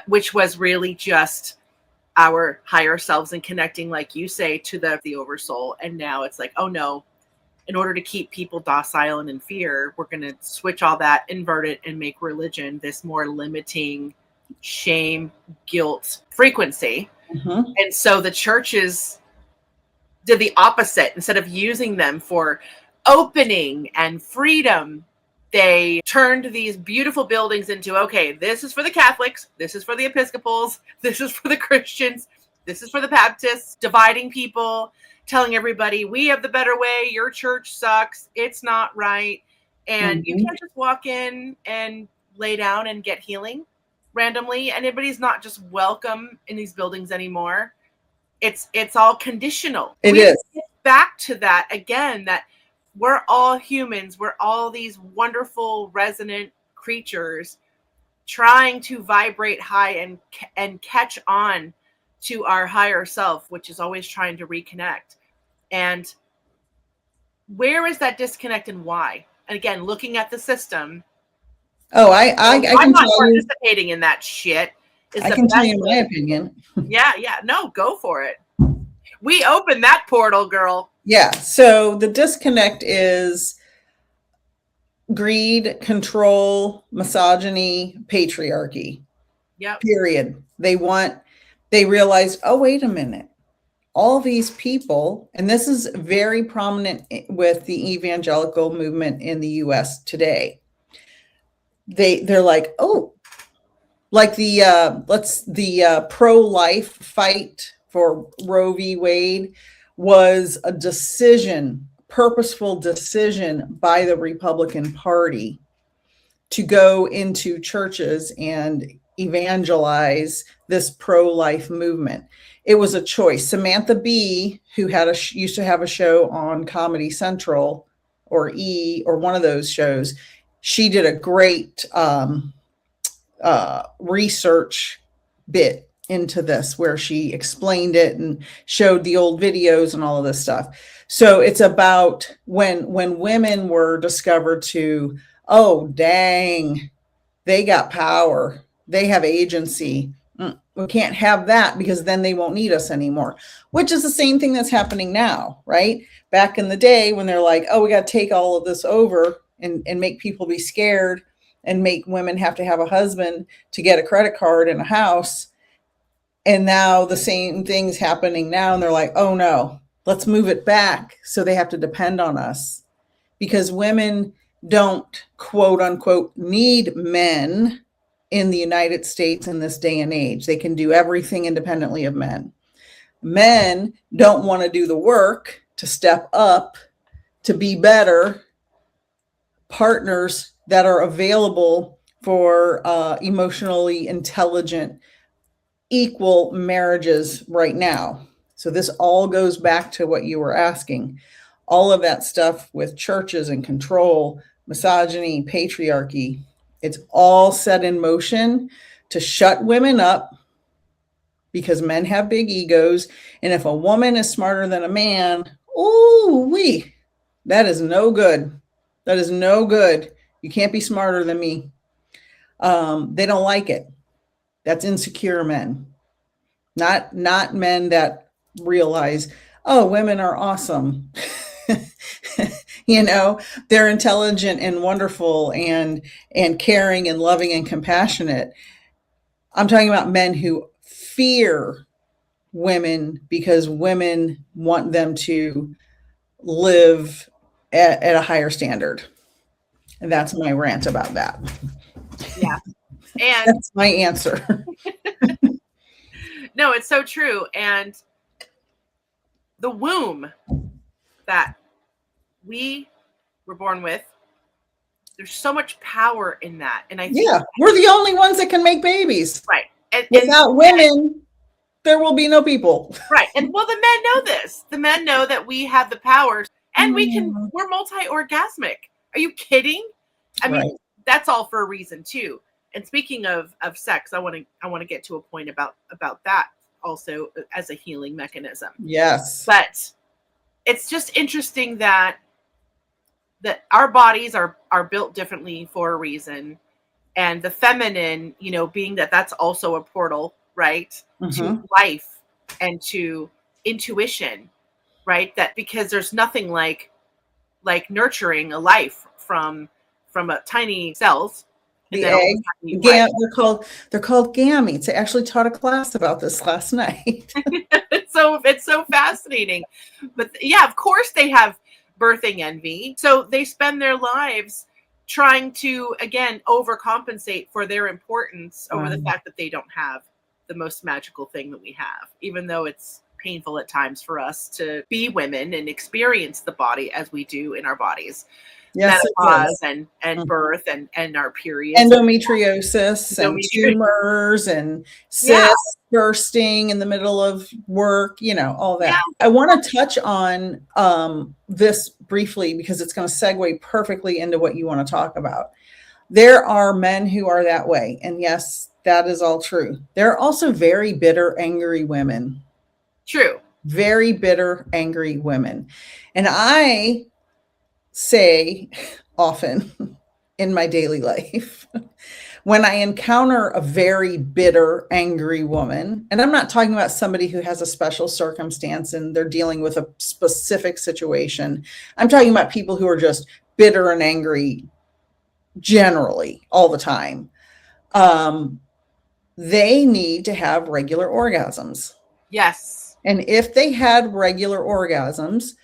which was really just our higher selves and connecting, like you say, to the oversoul. And now it's like, oh no, in order to keep people docile and in fear, we're going to switch all that, invert it, and make religion this more limiting shame, guilt frequency. Mm-hmm. And so the churches did the opposite. Instead of using them for opening and freedom, they turned these beautiful buildings into, okay, this is for the Catholics, this is for the Episcopals, this is for the Christians, this is for the Baptists, dividing people, telling everybody, we have the better way, your church sucks, it's not right. And you can't just walk in and lay down and get healing randomly. And everybody's not just welcome in these buildings anymore. It's all conditional. It is. Get back to that again, that we're all humans. We're all these wonderful, resonant creatures trying to vibrate high and catch on to our higher self, which is always trying to reconnect. And where is that disconnect and why? And again, looking at the system. Oh, I I'm can not tell you. participating in that shit. I can tell you my opinion. Yeah. No, go for it. We opened that portal, girl. Yeah. So the disconnect is greed, control, misogyny, patriarchy. Yep. Period. They realized, oh, wait a minute. All these people, and this is very prominent with the evangelical movement in the US today. They're like, oh, like the pro-life fight for Roe v. Wade was a decision, purposeful decision by the Republican Party to go into churches and evangelize this pro-life movement. It was a choice. Samantha Bee, who used to have a show on Comedy Central or E or one of those shows, she did a great research bit into this where she explained it and showed the old videos and all of this stuff. So it's about when women were discovered to, oh, dang, they got power. They have agency. We can't have that because then they won't need us anymore, which is the same thing that's happening now, right? Back in the day when they're like, oh, we got to take all of this over and make people be scared and make women have to have a husband to get a credit card and a house. And now the same thing's happening now. And they're like, oh no, let's move it back. So they have to depend on us because women don't, quote unquote, need men in the United States in this day and age. They can do everything independently of men. Men don't want to do the work to step up, to be better partners that are available for emotionally intelligent, equal marriages right now. So this all goes back to what you were asking. All of that stuff with churches and control, misogyny, patriarchy, it's all set in motion to shut women up because men have big egos. And if a woman is smarter than a man, that is no good. That is no good. You can't be smarter than me. They don't like it. That's insecure men, not men that realize, oh, women are awesome. They're intelligent and wonderful and caring and loving and compassionate. I'm talking about men who fear women because women want them to live at a higher standard. And that's my rant about that. Yeah. And that's my answer. No, it's so true. And the womb that we were born with, there's so much power in that. And I think we're the only ones that can make babies. Right. Without women, there will be no people. Right. And well, the men know this. The men know that we have the powers and we're multi-orgasmic. Are you kidding? I mean, that's all for a reason too. And speaking of sex, I want to get to a point about that also as a healing mechanism. Yes. But it's just interesting that our bodies are built differently for a reason. And the feminine, being that's also a portal, right? To life and to intuition, right? That because there's nothing like nurturing a life from a tiny cells. The egg. They're called gametes. I actually taught a class about this last night. So it's so fascinating. But yeah, of course they have birthing envy. So they spend their lives trying to, again, overcompensate for their importance over the fact that they don't have the most magical thing that we have, even though it's painful at times for us to be women and experience the body as we do in our bodies. Yes, menopause and birth and our periods. Endometriosis and tumors and cysts bursting in the middle of work, all that. Yeah. I want to touch on this briefly because it's going to segue perfectly into what you want to talk about. There are men who are that way. And yes, that is all true. There are also very bitter, angry women. True. Very bitter, angry women. And I say often in my daily life, when I encounter a very bitter, angry woman, and I'm not talking about somebody who has a special circumstance and they're dealing with a specific situation. I'm talking about people who are just bitter and angry generally all the time. They need to have regular orgasms. Yes. And if they had regular orgasms,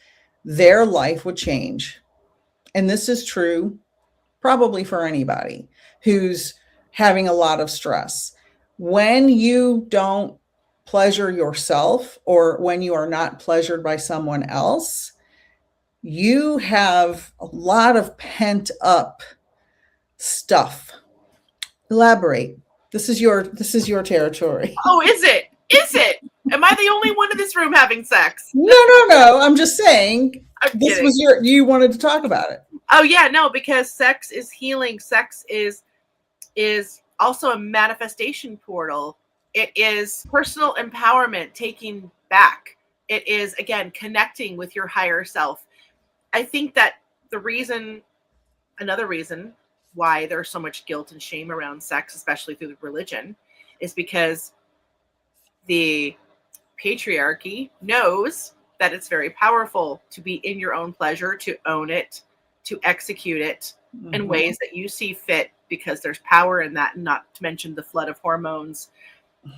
their life would change. And this is true probably for anybody who's having a lot of stress. When you don't pleasure yourself, or when you are not pleasured by someone else, you have a lot of pent up stuff. Elaborate. This is your territory. Oh, is it? Is it? Am I the only one in this room having sex? No. I'm just saying I'm this kidding. was you wanted to talk about it. Oh yeah, no, because sex is healing. Sex is also a manifestation portal. It is personal empowerment, taking back. It is, again, connecting with your higher self. I think that another reason why there's so much guilt and shame around sex, especially through the religion, is because the patriarchy knows that it's very powerful to be in your own pleasure, to own it, to execute it in ways that you see fit, because there's power in that, and not to mention the flood of hormones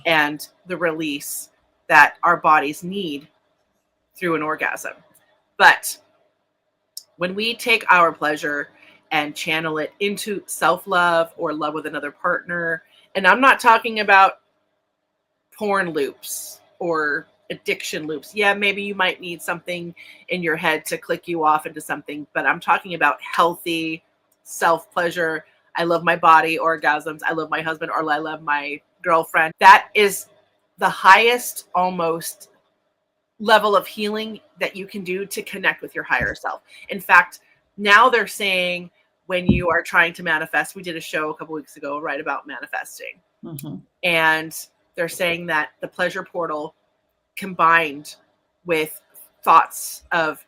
and the release that our bodies need through an orgasm. But when we take our pleasure and channel it into self-love or love with another partner, and I'm not talking about porn loops or addiction loops. Yeah, maybe you might need something in your head to click you off into something, but I'm talking about healthy self-pleasure. I love my body orgasms. I love my husband, or I love my girlfriend. That is the highest almost level of healing that you can do to connect with your higher self. In fact, now they're saying when you are trying to manifest, we did a show a couple weeks ago, right, about manifesting. And they're saying that the pleasure portal combined with thoughts of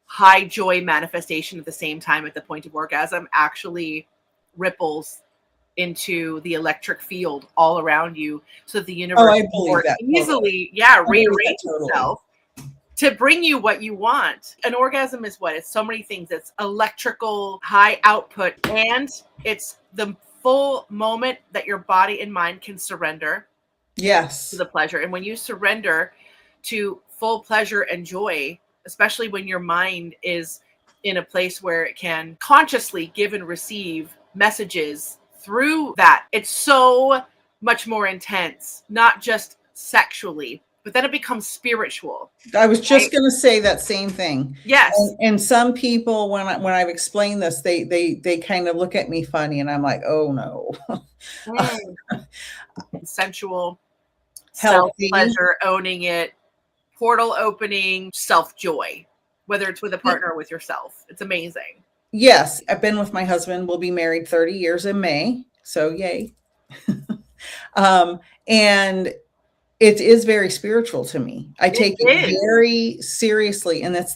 high joy manifestation at the same time at the point of orgasm actually ripples into the electric field all around you, so the universe more easily rearrange itself to bring you what you want. An orgasm is what? It's so many things. It's electrical, high output, and it's the full moment that your body and mind can surrender to the pleasure. And when you surrender to full pleasure and joy, especially when your mind is in a place where it can consciously give and receive messages through that, it's so much more intense, not just sexually, but then it becomes spiritual. I was just going to say that same thing. Yes. And some people, when I've explained this, they kind of look at me funny, and I'm like, oh no. Sensual, Healthy, self-pleasure, owning it, portal opening, self-joy, whether it's with a partner or with yourself. It's amazing. Yes. I've been with my husband. We'll be married 30 years in May. So yay. And it is very spiritual to me. I take it very seriously. And it's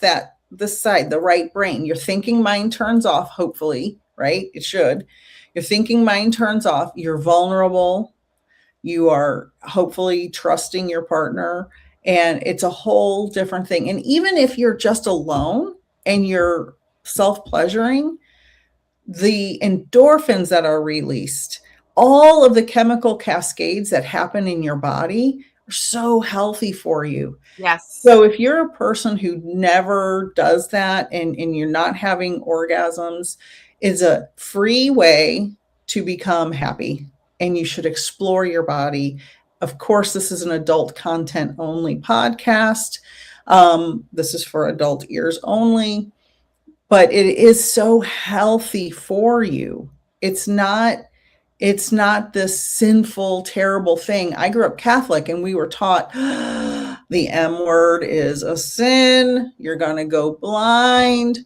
this side, the right brain. Your thinking mind turns off, hopefully, right? It should. Your thinking mind turns off. You're vulnerable. You are hopefully trusting your partner. And it's a whole different thing. And even if you're just alone and you're self-pleasuring, the endorphins that are released, all of the chemical cascades that happen in your body are so healthy for you. Yes. So if you're a person who never does that and you're not having orgasms, it's a free way to become happy, and you should explore your body. Of course, this is an adult content only podcast. This is for adult ears only, but it is so healthy for you. It's not this sinful, terrible thing. I grew up Catholic, and we were taught the M word is a sin. You're going to go blind,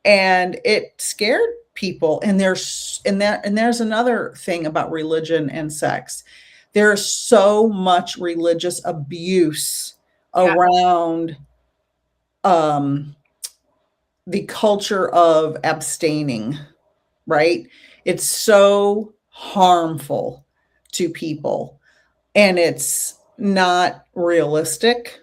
and it scared people, and there's another thing about religion and sex. There's so much religious abuse around the culture of abstaining, right? It's so harmful to people, and it's not realistic.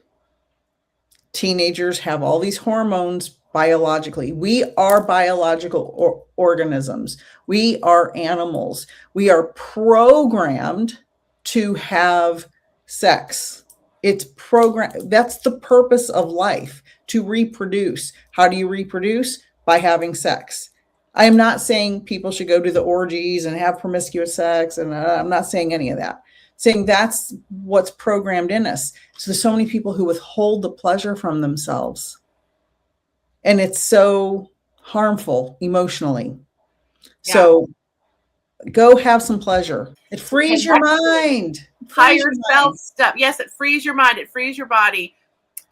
Teenagers have all these hormones biologically. We are biological organisms. We are animals. We are programmed to have sex. It's programmed. That's the purpose of life, to reproduce. How do you reproduce? By having sex. I am not saying people should go to the orgies and have promiscuous sex, and I'm not saying any of that. Saying that's what's programmed in us. So there's so many people who withhold the pleasure from themselves, and it's so harmful emotionally. Yeah. So go have some pleasure. It frees your mind. Higher self stuff. Yes, it frees your mind. It frees your body.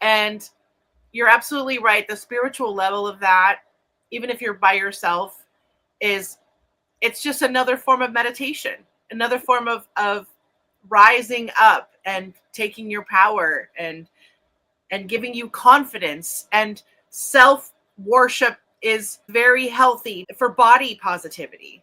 And you're absolutely right. The spiritual level of that, even if you're by yourself, it's just another form of meditation, another form of rising up and taking your power and giving you confidence. And self-worship is very healthy for body positivity.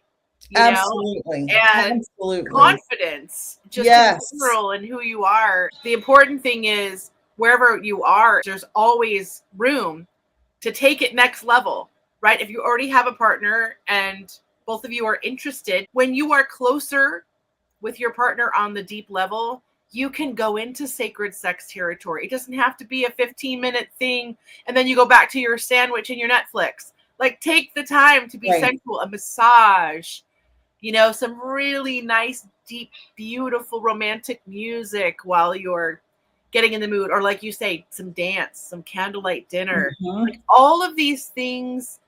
Absolutely. And absolutely. Confidence, just in general, in who you are. The important thing is, wherever you are, there's always room to take it next level, right? If you already have a partner and both of you are interested, when you are closer with your partner on the deep level, you can go into sacred sex territory. It doesn't have to be a 15-minute thing and then you go back to your sandwich and your Netflix. Like, take the time to be sensual, a massage, some really nice, deep, beautiful, romantic music while you're getting in the mood. Or like you say, some dance, some candlelight dinner. Mm-hmm. Like, all of these things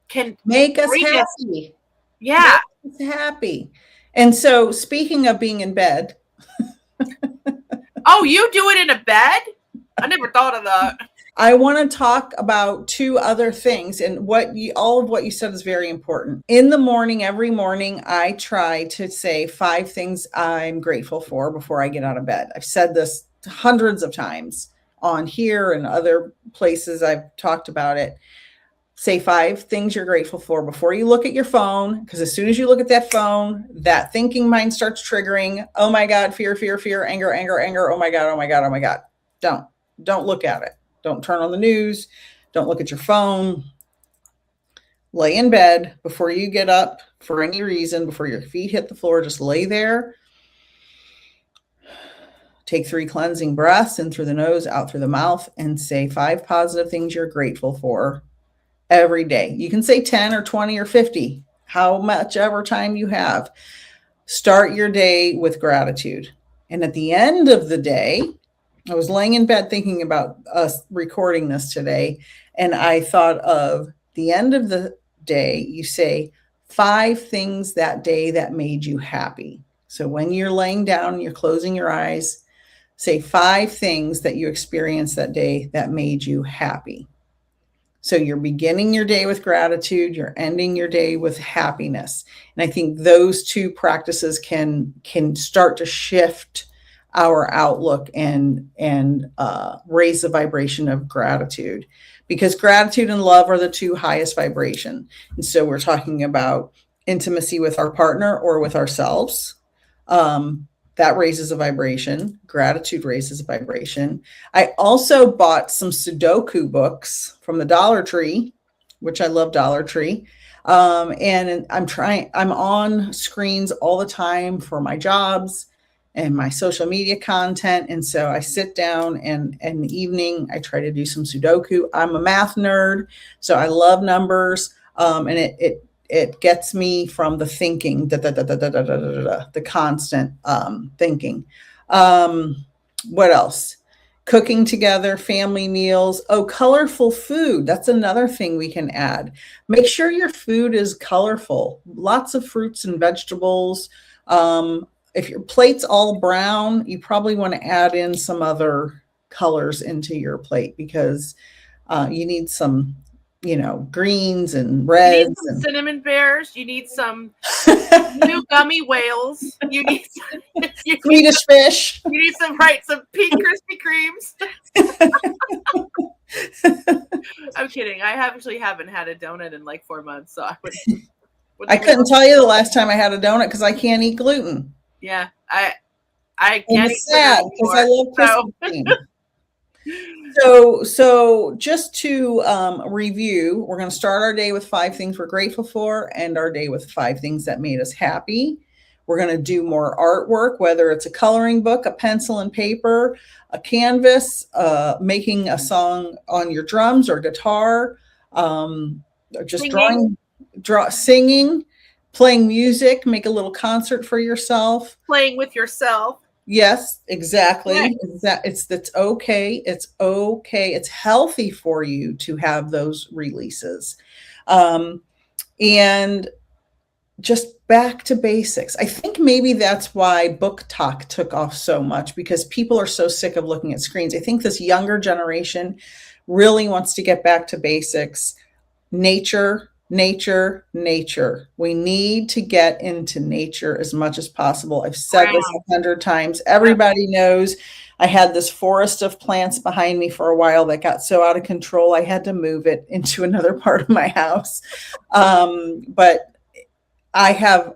can make us happy. Yeah. Make us happy. And so, speaking of being in bed. Oh, you do it in a bed? I never thought of that. I want to talk about two other things, and all of what you said is very important. In the morning, every morning, I try to say 5 things I'm grateful for before I get out of bed. I've said this hundreds of times on here and other places I've talked about it. Say 5 things you're grateful for before you look at your phone, because as soon as you look at that phone, that thinking mind starts triggering. Oh my God, fear, fear, fear, anger, anger, anger. Oh my God, oh my God, oh my God. Don't look at it. Don't turn on the news. Don't look at your phone. Lay in bed before you get up for any reason, before your feet hit the floor. Just lay there. Take 3 cleansing breaths in through the nose, out through the mouth, and say 5 positive things you're grateful for every day. You can say 10 or 20 or 50, how much ever time you have. Start your day with gratitude. And at the end of the day, I was laying in bed thinking about us recording this today, and I thought of the end of the day, you say 5 things that day that made you happy. So when you're laying down, you're closing your eyes, say 5 things that you experienced that day that made you happy. So you're beginning your day with gratitude, you're ending your day with happiness. And I think those 2 practices can start to shift our outlook and raise the vibration of gratitude, because gratitude and love are the 2 highest vibration. And so we're talking about intimacy with our partner or with ourselves. That raises a vibration. Gratitude raises a vibration. I also bought some Sudoku books from the Dollar Tree, which I love Dollar Tree. And I'm on screens all the time for my jobs and my social media content. And so I sit down and in the evening, I try to do some Sudoku. I'm a math nerd, so I love numbers. And it gets me from the thinking, the constant thinking. What else? Cooking together, family meals. Oh, colorful food. That's another thing we can add. Make sure your food is colorful. Lots of fruits and vegetables. If your plate's all brown, you probably want to add in some other colors into your plate, because you need some greens and You reds. need some And cinnamon bears. You need some new gummy whales. You need Swedish fish. You need some pink Krispy Kremes. I'm kidding. I actually haven't had a donut in like 4 months, so I couldn't tell you the last time I had a donut because I can't eat gluten. Yeah, I can't And eat it's sad because I love so. Krispy Kreme. So just to review, we're going to start our day with 5 things we're grateful for, and our day with 5 things that made us happy. We're going to do more artwork, whether it's a coloring book, a pencil and paper, a canvas, making a song on your drums or guitar, just Singing. singing, playing music, make a little concert for yourself. Playing with yourself. Yes, exactly. Right. That's okay. It's okay. It's healthy for you to have those releases. And just back to basics. I think maybe that's why book talk took off so much, because people are so sick of looking at screens. I think this younger generation really wants to get back to basics. Nature. We need to get into nature as much as possible. I've said this 100 times. Everybody knows I had this forest of plants behind me for a while that got so out of control, I had to move it into another part of my house. But I have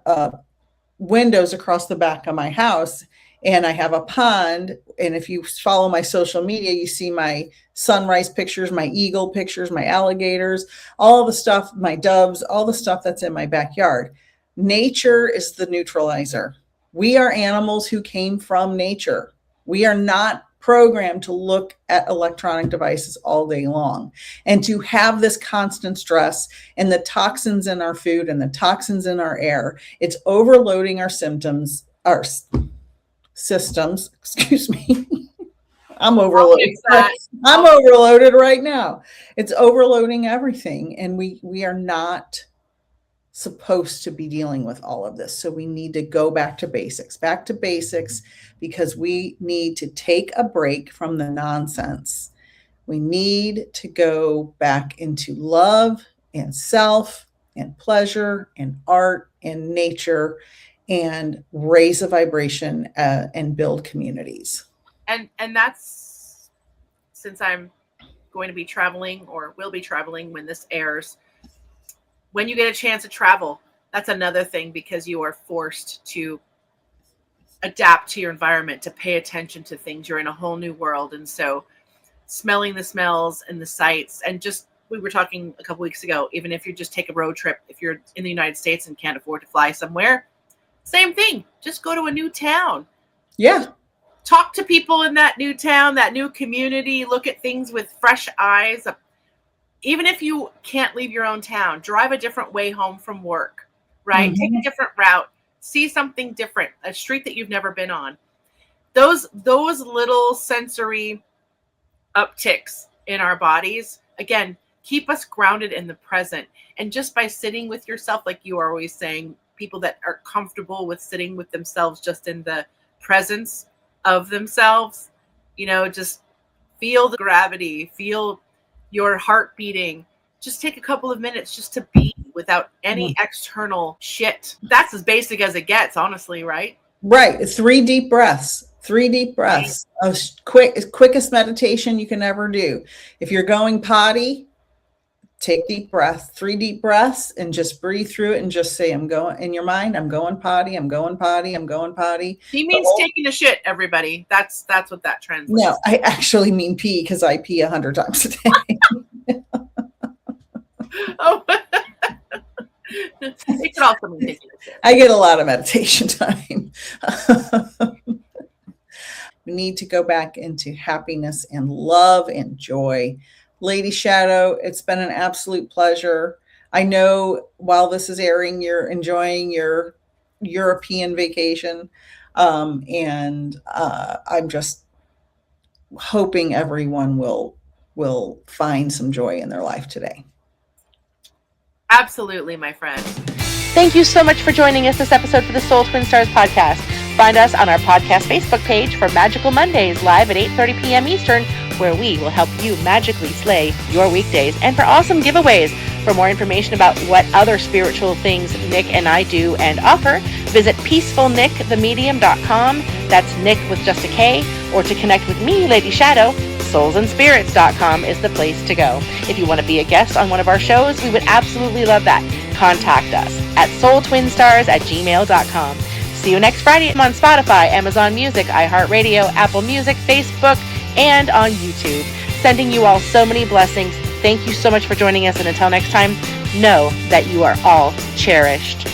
windows across the back of my house, and I have a pond. And if you follow my social media, you see my sunrise pictures, my eagle pictures, my alligators, all the stuff, my doves, all the stuff that's in my backyard. Nature is the neutralizer. We are animals who came from nature. We are not programmed to look at electronic devices all day long, and to have this constant stress and the toxins in our food and the toxins in our air. It's overloading our systems. Excuse me. I'm overloaded. I'm overloaded right now. It's overloading everything, and we are not supposed to be dealing with all of this. So we need to go back to basics, because we need to take a break from the nonsense. We need to go back into love and self and pleasure and art and nature, and raise a vibration and build communities. And that's, since I'm going to be traveling, or will be traveling when this airs, when you get a chance to travel, that's another thing, because you are forced to adapt to your environment, to pay attention to things. You're in a whole new world. And so smelling the smells and the sights, and just, we were talking a couple weeks ago, even if you just take a road trip, if you're in the United States and can't afford to fly somewhere, same thing. Just go to a new town. Yeah. Talk to people in that new town, that new community, look at things with fresh eyes. Even if you can't leave your own town, drive a different way home from work, right? Mm-hmm. Take a different route, see something different, a street that you've never been on. Those little sensory upticks in our bodies, again, keep us grounded in the present. And just by sitting with yourself, like you are always saying, people that are comfortable with sitting with themselves, just in the presence of themselves, just feel the gravity, feel your heart beating. Just take a couple of minutes just to be without any external shit. That's as basic as it gets, honestly, right? Right. 3 deep breaths. 3 deep breaths. Quickest meditation you can ever do. If you're going potty, take deep breath, 3 deep breaths, and just breathe through it, and just say, I'm going, in your mind, I'm going potty, I'm going potty, I'm going potty. He means taking a shit, everybody. That's what that translates. No, I actually mean pee, because I pee 100 times a day. Oh, it could also mean taking a shit. I get a lot of meditation time. We need to go back into happiness and love and joy. Lady Shadow, it's been an absolute pleasure. I know while this is airing, you're enjoying your European vacation. And I'm just hoping everyone will find some joy in their life today. Absolutely, my friend. Thank you so much for joining us this episode for the Soul Twin Stars podcast. Find us on our podcast Facebook page for Magical Mondays live at 8:30 p.m. Eastern, where we will help you magically slay your weekdays, and for awesome giveaways. For more information about what other spiritual things Nick and I do and offer, visit peacefulnickthemedium.com. That's Nick with just a K. Or to connect with me, Lady Shadow, soulsandspirits.com is the place to go. If you want to be a guest on one of our shows, we would absolutely love that. Contact us at soultwinstars@gmail.com. See you next Friday on Spotify, Amazon Music, iHeartRadio, Apple Music, Facebook, and on YouTube. Sending you all so many blessings. Thank you so much for joining us, and until next time, know that you are all cherished.